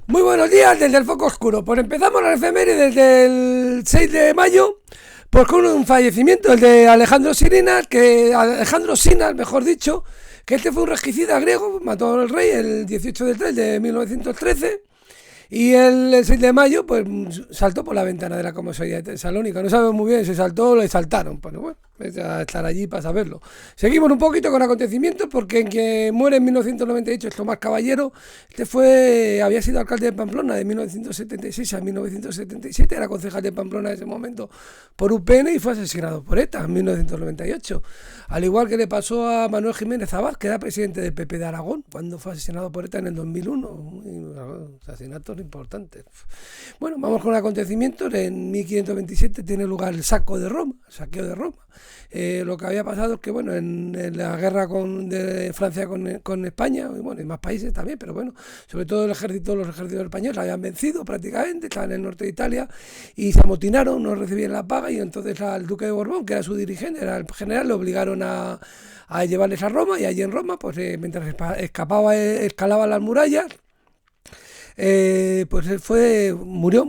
Muy buenos días desde el foco oscuro. Pues empezamos la efeméride desde el 6 de mayo, pues con un fallecimiento, el de Alejandro Sinas, mejor dicho, que este fue un regicida griego, mató al rey el 18 de 3 de 1913. Y el 6 de mayo, pues saltó por la ventana de la comisaría de Tesalónica. No sabemos muy bien si saltó o le saltaron. Pues bueno, es a estar allí para saberlo. Seguimos un poquito con acontecimientos, porque en que muere en 1998 es Tomás Caballero. Había sido alcalde de Pamplona de 1976 a 1977. Era concejal de Pamplona en ese momento por UPN y fue asesinado por ETA en 1998. Al igual que le pasó a Manuel Jiménez Abad, que era presidente del PP de Aragón, cuando fue asesinado por ETA en el 2001. Asesinatos importantes. Bueno, vamos con acontecimientos. En 1527 tiene lugar el saqueo de Roma. Lo que había pasado es que, bueno, en la guerra de Francia con España, y bueno, y más países también, pero bueno, sobre todo los ejércitos españoles habían vencido prácticamente, estaban en el norte de Italia y se amotinaron, no recibían la paga, y entonces al duque de Borbón, que era su dirigente, era el general, le obligaron a llevarles a Roma, y allí en Roma, pues mientras escalaba las murallas, pues él murió,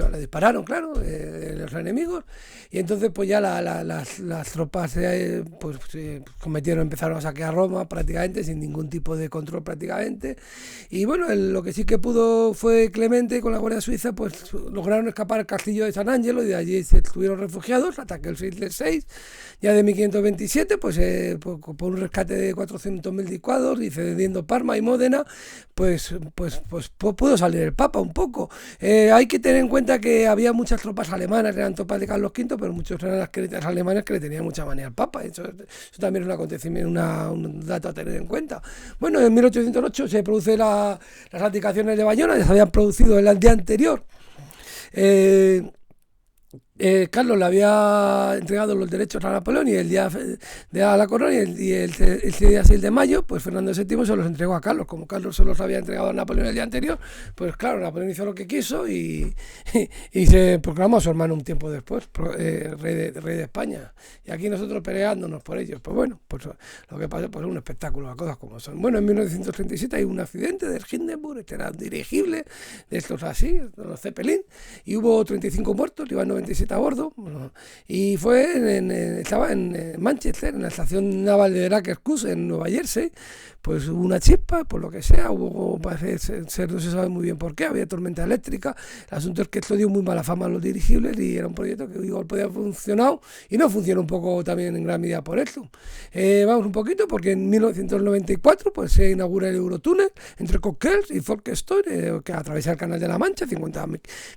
le dispararon, claro, los enemigos, y entonces pues ya las tropas empezaron a saquear Roma prácticamente sin ningún tipo de control prácticamente, y bueno, lo que sí que pudo fue Clemente con la Guardia Suiza, pues lograron escapar al castillo de San Ángelo, y de allí se estuvieron refugiados hasta que el 6 del 6, ya de 1527, por un rescate de 400.000 licuados y cediendo Parma y Módena, pues pudo salir el Papa un poco. Hay que tener en cuenta que había muchas tropas alemanas, eran tropas de Carlos V, pero muchos eran las alemanas que le tenían mucha manía al Papa. Eso también es un acontecimiento, un dato a tener en cuenta. Bueno, en 1808 se produce las abdicaciones de Bayona, ya se habían producido el día anterior. Eh, Carlos le había entregado los derechos a Napoleón y el día de a la corona, el día 6 de mayo, pues Fernando VII se los entregó a Carlos. Como Carlos se los había entregado a Napoleón el día anterior, pues claro, Napoleón hizo lo que quiso y se proclamó a su hermano un tiempo después rey de España. Y aquí nosotros peleándonos por ellos. Pues bueno, pues lo que pasó pues es un espectáculo, las cosas como son. Bueno, en 1937 hay un accidente del Hindenburg, este era un dirigible de estos así, de los Zeppelin, y hubo 35 muertos, iban 97 a bordo, y estaba en Manchester, en la estación naval de Syracuse, en Nueva Jersey. Pues hubo una chispa, por lo que sea, parece ser, no se sabe muy bien por qué, había tormenta eléctrica. El asunto es que esto dio muy mala fama a los dirigibles y era un proyecto que igual podía haber funcionado, y no funcionó un poco también en gran medida por esto. Vamos un poquito, porque en 1994 pues se inaugura el Eurotúnel entre Coquelles y Folkestone, que atraviesa el Canal de la Mancha, 50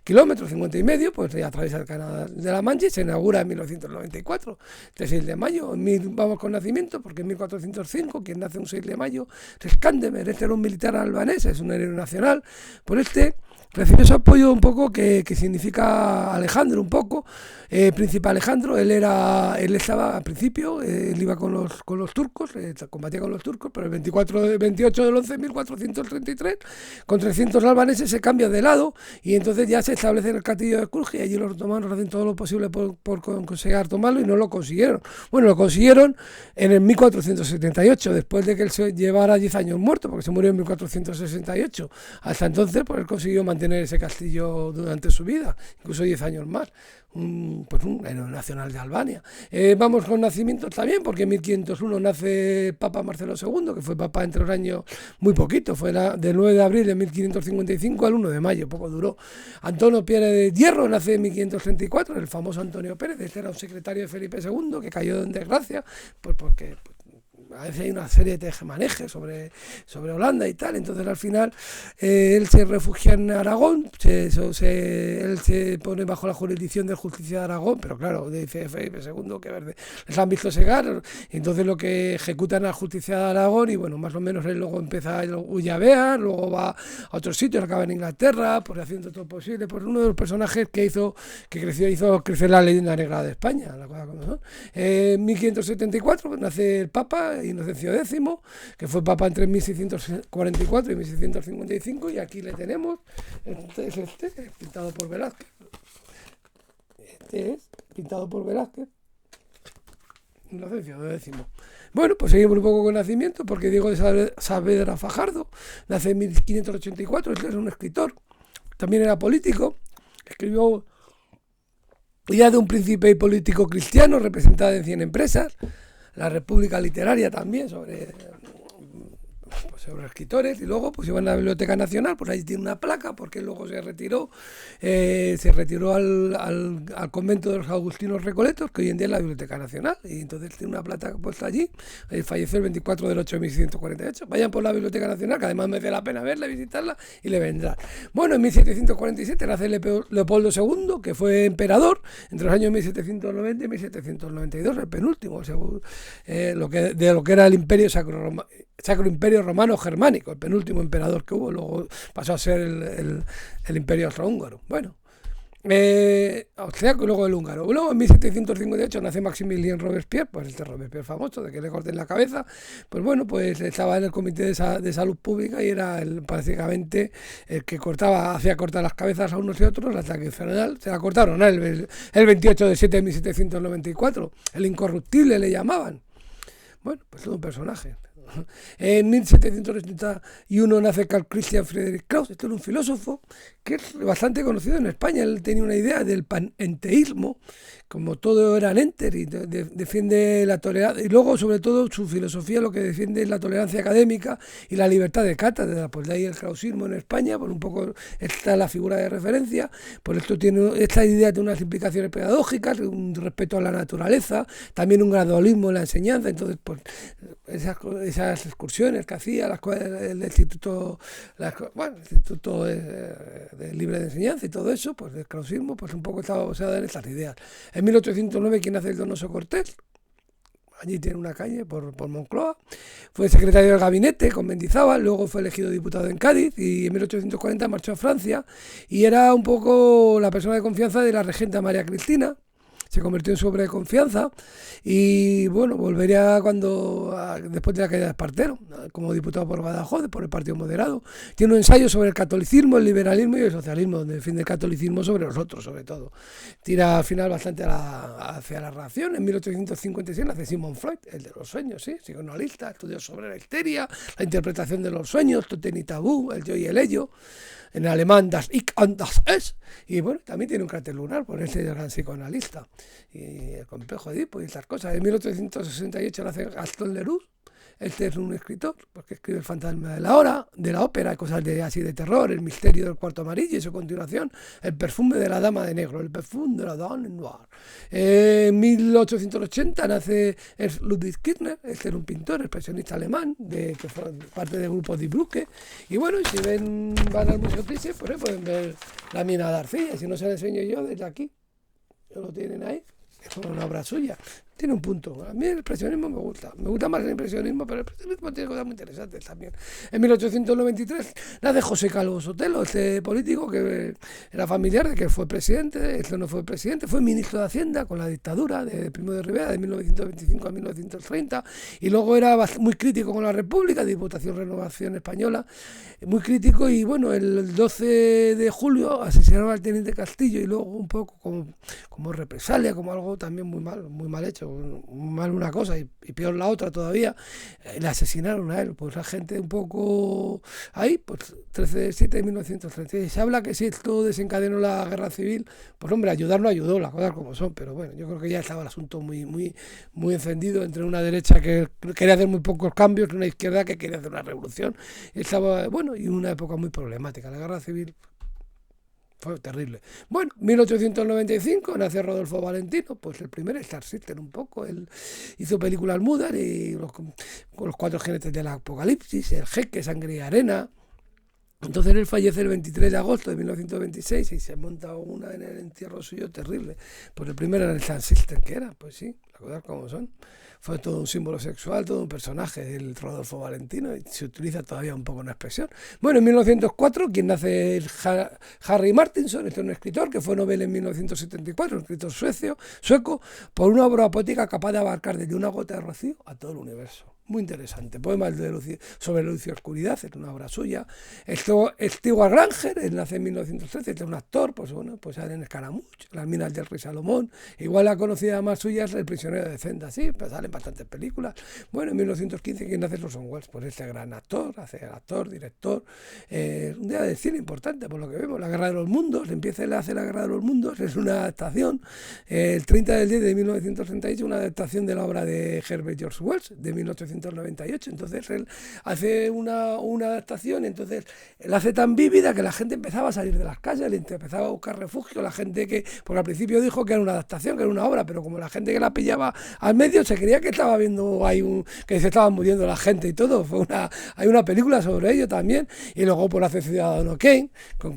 kilómetros, 50 y medio, pues atraviesa el Canal de la Mancha, y se inaugura en 1994, el 6 de mayo. Vamos con nacimiento, porque en 1405, quien nace un 6 de mayo, Skandemer, este era un militar albanés, es un héroe nacional. Por este recibió ese apoyo un poco que significa Alejandro un poco, príncipe Alejandro. Él estaba al principio, él iba con los turcos, combatía con los turcos, pero el 28 del 11 de 1433, con 300 albaneses se cambia de lado, y entonces ya se establece en el castillo de Cruz, y allí los otomanos hacen todo lo posible por conseguir tomarlo, y no lo consiguieron. Bueno, lo consiguieron en el 1478, después de que él se llevara 10 años muerto, porque se murió en 1468. Hasta entonces, pues él consiguió mantener ese castillo durante su vida, incluso 10 años más. Un héroe nacional de Albania. Vamos con nacimientos también, porque en 1501 nace el Papa Marcelo II, que fue papa entre los años muy poquito, fue del 9 de abril de 1555 al 1 de mayo, poco duró. Antonio Pérez de Hierro nace en 1534, el famoso Antonio Pérez. Este era un secretario de Felipe II que cayó en desgracia, pues porque a veces hay una serie de tejemanejes sobre Holanda y tal. Entonces al final él se refugia en Aragón, él se pone bajo la jurisdicción del Justicia de Aragón, pero claro, dice Felipe II que verde les han visto cegar, y entonces lo que ejecutan a la Justicia de Aragón, y bueno, más o menos él luego empieza a Ullabear, luego va a otros sitios, acaba en Inglaterra, pues haciendo todo posible, pues uno de los personajes que hizo crecer la leyenda negra de España, la cosa como son. En 1574 pues, nace el Papa Inocencio X, que fue papa entre 1644 y 1655, y aquí le tenemos. Este es pintado por Velázquez. Este es pintado por Velázquez. Inocencio X. Bueno, pues seguimos un poco con nacimiento, porque Diego de Saavedra Fajardo nace en 1584, él era un escritor, también era político, escribió Idea de un príncipe y político cristiano, representada en 100 empresas, La República Literaria también, sobre escritores, y luego pues iban a la Biblioteca Nacional, pues ahí tiene una placa, porque luego se retiró al convento de los Agustinos Recoletos, que hoy en día es la Biblioteca Nacional, y entonces tiene una placa puesta allí. Falleció el 24 del 8 de 1648. Vayan por la Biblioteca Nacional, que además merece la pena verla, visitarla, y le vendrán. Bueno, en 1747 nace Leopoldo II, que fue emperador entre los años 1790 y 1792, el penúltimo, de lo que era el Imperio Sacro Imperio Romano Germánico, el penúltimo emperador que hubo, luego pasó a ser el Imperio Austrohúngaro. Bueno, austriaco y luego el húngaro. Luego en 1758 nace Maximilien Robespierre, pues este Robespierre famoso, de que le corten la cabeza. Pues bueno, pues estaba en el Comité de Salud Pública y era prácticamente el que hacía cortar las cabezas a unos y otros, hasta que en general se la cortaron el 28 de 7 de 1794. El incorruptible le llamaban. Bueno, pues todo un personaje. En 1781 nace Carl Christian Friedrich Krauss. Este era un filósofo que es bastante conocido en España. Él tenía una idea del panenteísmo, como todo eran enter, y defiende la tolerancia, y luego sobre todo su filosofía lo que defiende es la tolerancia académica y la libertad de cátedra. Pues de ahí el krausismo en España, por un poco está la figura de referencia. Por esto esta idea tiene unas implicaciones pedagógicas, un respeto a la naturaleza, también un gradualismo en la enseñanza. Entonces, pues esas excursiones que hacía el Instituto de Libre de Enseñanza y todo eso, pues el krausismo, pues un poco estaba basado en estas ideas. En 1809, ¿quién hace el Donoso Cortés? Allí tiene una calle por Moncloa. Fue secretario del gabinete con Mendizábal, luego fue elegido diputado en Cádiz y en 1840 marchó a Francia y era un poco la persona de confianza de la regenta María Cristina. Se convirtió en su hombre de confianza y bueno, volvería después de la caída de Espartero, como diputado por Badajoz, por el Partido Moderado. Tiene un ensayo sobre el catolicismo, el liberalismo y el socialismo, donde defiende el catolicismo sobre los otros, sobre todo. Tira al final bastante hacia la ración. En 1856 nace Sigmund Freud, el de los sueños, sí, psicoanalista, estudios sobre la histeria, la interpretación de los sueños, Totem y Tabú, el yo y el ello. En alemán das Ich und das Es, y bueno, también tiene un cráter lunar por ese gran psicoanalista, y el complejo de Edipo y estas cosas. En 1868 nace Gaston Leroux. Este es un escritor, porque escribe El fantasma de la hora, de la ópera, cosas así de terror, El misterio del cuarto amarillo y su continuación, El perfume de la dama de negro, El perfume de la dame noire. En 1880 nace Ludwig Kirchner. Este era un pintor expresionista alemán, que fue parte del grupo Die Brücke. Y bueno, si van al Museo Thyssen, pues pueden ver la mina de arcilla. Si no se la enseño yo desde aquí, lo tienen ahí. Es una obra suya. Tiene un punto. A mí el expresionismo me gusta más el impresionismo, pero el expresionismo tiene cosas muy interesantes también. En 1893 nace José Calvo Sotelo, este político que era familiar de que fue presidente. Este no fue presidente, fue ministro de Hacienda con la dictadura de Primo de Rivera de 1925 a 1930, y luego era muy crítico con la República, Diputación Renovación Española, muy crítico. Y bueno, el 12 de julio asesinaron al teniente Castillo, y luego un poco como represalia, como algo también muy mal hecho. Mal una cosa y peor la otra todavía, le asesinaron a él. Pues la gente un poco ahí, pues 13 de 7 de 1936. Se habla que si esto desencadenó la guerra civil, pues hombre, ayudar no ayudó, las cosas como son, pero bueno, yo creo que ya estaba el asunto muy encendido entre una derecha que quería hacer muy pocos cambios y una izquierda que quería hacer una revolución. Estaba, bueno, y una época muy problemática. La guerra civil fue terrible. Bueno, 1895 nace Rodolfo Valentino, pues el primer Star System un poco. Él hizo películas mudas y con los 4 jinetes del apocalipsis, El jeque, Sangre y arena. Entonces él fallece el 23 de agosto de 1926 y se monta una en el entierro suyo terrible. Pues el primero era el Star System, que era, pues sí, las cosas como son. Fue todo un símbolo sexual, todo un personaje, el Rodolfo Valentino, y se utiliza todavía un poco una expresión. Bueno, en 1904, quien nace es Harry Martinson, este es un escritor que fue Nobel en 1974, un escritor sueco, por una obra poética capaz de abarcar desde una gota de rocío a todo el universo. muy interesante. Poemas sobre luz y oscuridad, es una obra suya. Stewart Granger, él nace en 1913, es un actor, pues bueno, pues sale en Escaramuch, Las minas del rey Salomón. Igual la conocida más suya es El prisionero de Zenda, sí, pues salen bastantes películas. Bueno, en 1915, ¿quién hace Orson Welles? Pues este gran actor, director, un día de cine importante, por lo que vemos, La guerra de los mundos, empieza y le hace La guerra de los mundos, es una adaptación, el 30 del 10 de 1938, una adaptación de la obra de Herbert George Wells, de 1898, entonces él hace una adaptación, entonces la hace tan vívida que la gente empezaba a salir de las calles, empezaba a buscar refugio, la gente porque al principio dijo que era una adaptación, que era una obra, pero como la gente que la pillaba al medio se creía que estaba viendo que se estaban muriendo la gente y todo, hay una película sobre ello también, y luego por hace Ciudadano Kane,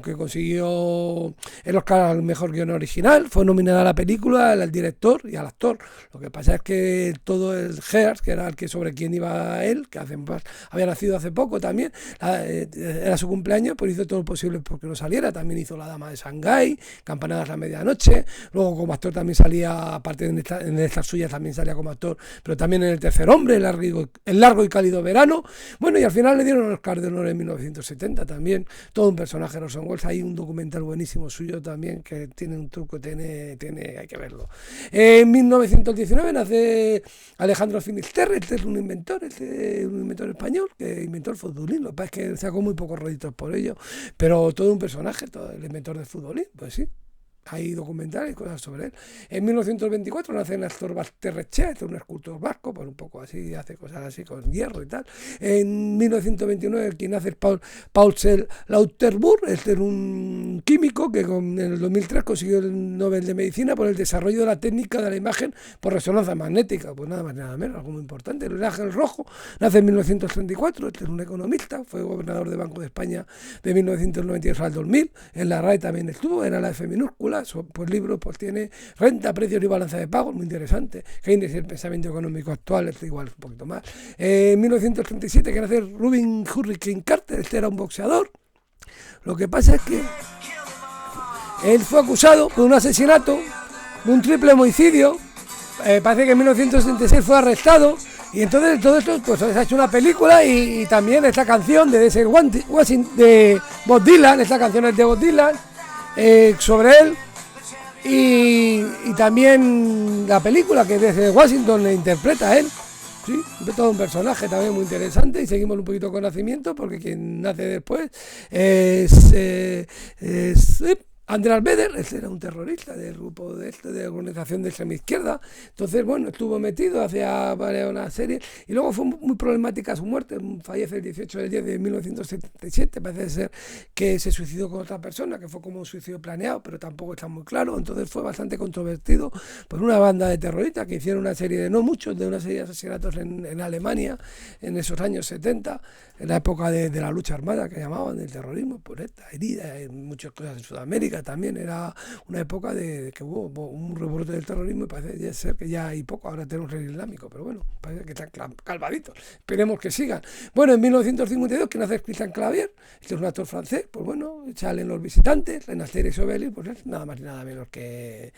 que consiguió el Oscar al mejor guion original, fue nominada a la película, al director y al actor. Lo que pasa es que todo el Hearst, que era el que sobre quien iba él, que había nacido hace poco también, era su cumpleaños, pues hizo todo lo posible porque no saliera. También hizo La dama de Shanghái, Campanadas a la medianoche, luego como actor también salía, aparte en estas suyas también salía como actor, pero también en El tercer hombre, el largo y cálido verano. Bueno, y al final le dieron el Oscar de honor en 1970 también, todo un personaje de Orson Welles. Hay un documental buenísimo suyo también que tiene un truco, hay que verlo. En 1919 nace Alejandro Finisterre, este es un inventor español que inventó el futbolín. Lo que pasa es que sacó muy pocos réditos por ello, pero todo un personaje, todo el inventor del futbolín, pues sí. Hay documentales y cosas sobre él. En 1924 nace Néstor Basterrechea, un escultor vasco, pues un poco así, hace cosas así con hierro y tal. En 1929 quien nace es Paul Lauterbur, este es un químico que en el 2003 consiguió el Nobel de Medicina por el desarrollo de la técnica de la imagen por resonancia magnética, pues nada más nada menos, algo muy importante. Luis Ángel Rojo nace en 1934, este es un economista, fue gobernador de Banco de España de 1992 al 2000, en la RAE también estuvo, era la F minúscula. Pues libros pues tiene Renta, Precios y Balanza de Pagos, muy interesante. Keynes y el pensamiento económico actual, este igual un poquito más. En 1937 que nace Rubin Hurricane Carter, este era un boxeador. Lo que pasa es que él fue acusado por un asesinato, de un triple homicidio. Parece que en 1966 fue arrestado. Y entonces todo esto pues se ha hecho una película y también esta canción de Bob Dylan, esta canción es de Bob Dylan, sobre él. Y también la película que desde Washington le interpreta a él, sí, todo un personaje también muy interesante. Y seguimos un poquito con nacimiento, porque quien nace después es Andreas Baader. Este era un terrorista del grupo de organización de extrema izquierda. Entonces, bueno, estuvo metido hacia una serie y luego fue muy problemática su muerte. Fallece el 18 del 10 de 1977. Parece ser que se suicidó con otra persona, que fue como un suicidio planeado, pero tampoco está muy claro. Entonces fue bastante controvertido por una banda de terroristas que hicieron una serie de una serie de asesinatos en Alemania en esos años 70, en la época de la lucha armada que llamaban, del terrorismo, por esta herida, muchas cosas en Sudamérica. También era una época de que hubo un rebrote del terrorismo y parece ser que ya hay poco, ahora tenemos el islámico, pero bueno, parece que están calvaditos, esperemos que sigan. Bueno, en 1952 que nace Christian Clavier, este es un actor francés, pues bueno, salen Los visitantes, en Asterix y Obelix, pues es nada más y nada menos que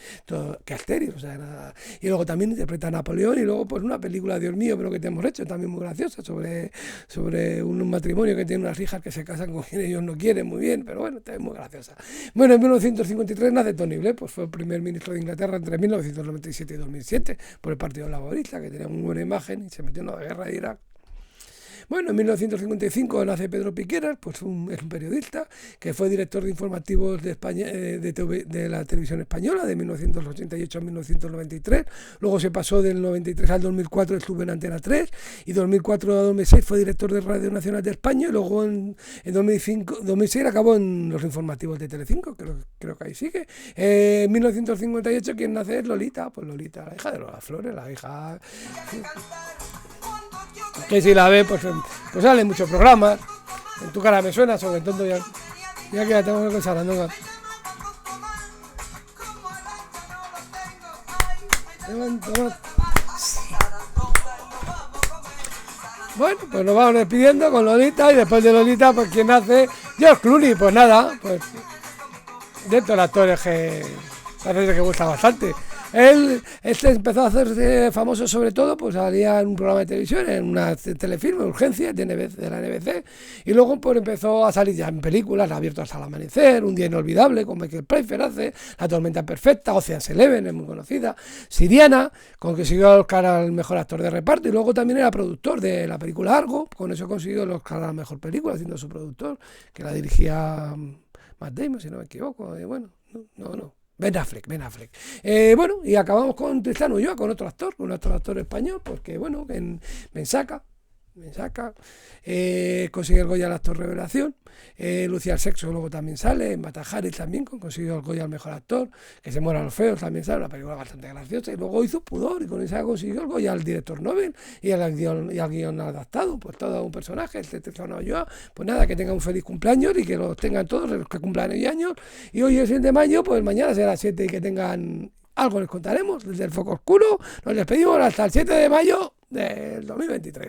Asterix, o sea, nada. Y luego también interpreta a Napoleón, y luego pues una película, Dios mío, pero que te hemos hecho, también muy graciosa, sobre un matrimonio que tiene unas hijas que se casan con quien ellos no quieren, muy bien, pero bueno, también muy graciosa. Bueno, en 1953 nace Tony Blair, pues fue el primer ministro de Inglaterra entre 1997 y 2007 por el Partido Laborista, que tenía muy buena imagen y se metió en la guerra de Irak. Bueno, en 1955 nace Pedro Piqueras, pues es un periodista que fue director de informativos de España, de la televisión española de 1988 a 1993. Luego se pasó del 93 al 2004, estuvo en Antena 3, y 2004 a 2006 fue director de Radio Nacional de España, y luego en 2006 acabó en los informativos de Telecinco, creo que ahí sigue. En 1958 quien nace es Lolita, pues Lolita, la hija de Lola Flores, la hija... que si la ve, pues salen muchos programas. En Tu cara me suena, sobre todo ya que ya tengo que pensar, ¿no? Bueno, pues nos vamos despidiendo con Lolita, y después de Lolita, pues quien hace George Clooney, pues nada, pues de estos actores que parece que gusta bastante. Este empezó a hacerse famoso sobre todo, pues salía en un programa de televisión, en una telefilm, Urgencias, de la NBC, y luego pues empezó a salir ya en películas, Abierto hasta el amanecer, Un día inolvidable, con Michael Pfeiffer hace, La tormenta perfecta, Ocean's Eleven, es muy conocida, Siriana, con que consiguió el Oscar al mejor actor de reparto, y luego también era productor de la película Argo, con eso consiguió el Oscar a la mejor película, siendo su productor, que la dirigía Matt Damon, si no me equivoco, bueno, no. Ben Affleck. Bueno, y acabamos con Tristán Ulloa, con otro actor español, porque bueno, me saca, consigue el Goya al actor revelación, Lucía el Sexo luego también sale, en Matajaris también consiguió el Goya al mejor actor, Que se mueran los feos también sale, una película bastante graciosa, y luego hizo Pudor, y con esa consiguió el Goya al director Nobel y al guión adaptado, pues todo un personaje, este Tristán Ulloa. Pues nada, que tengan un feliz cumpleaños y que los tengan todos los que cumplan hoy años, y hoy es el 7 de mayo, pues mañana será 7 y que tengan algo les contaremos desde el foco oscuro. Nos despedimos hasta el 7 de mayo del 2023.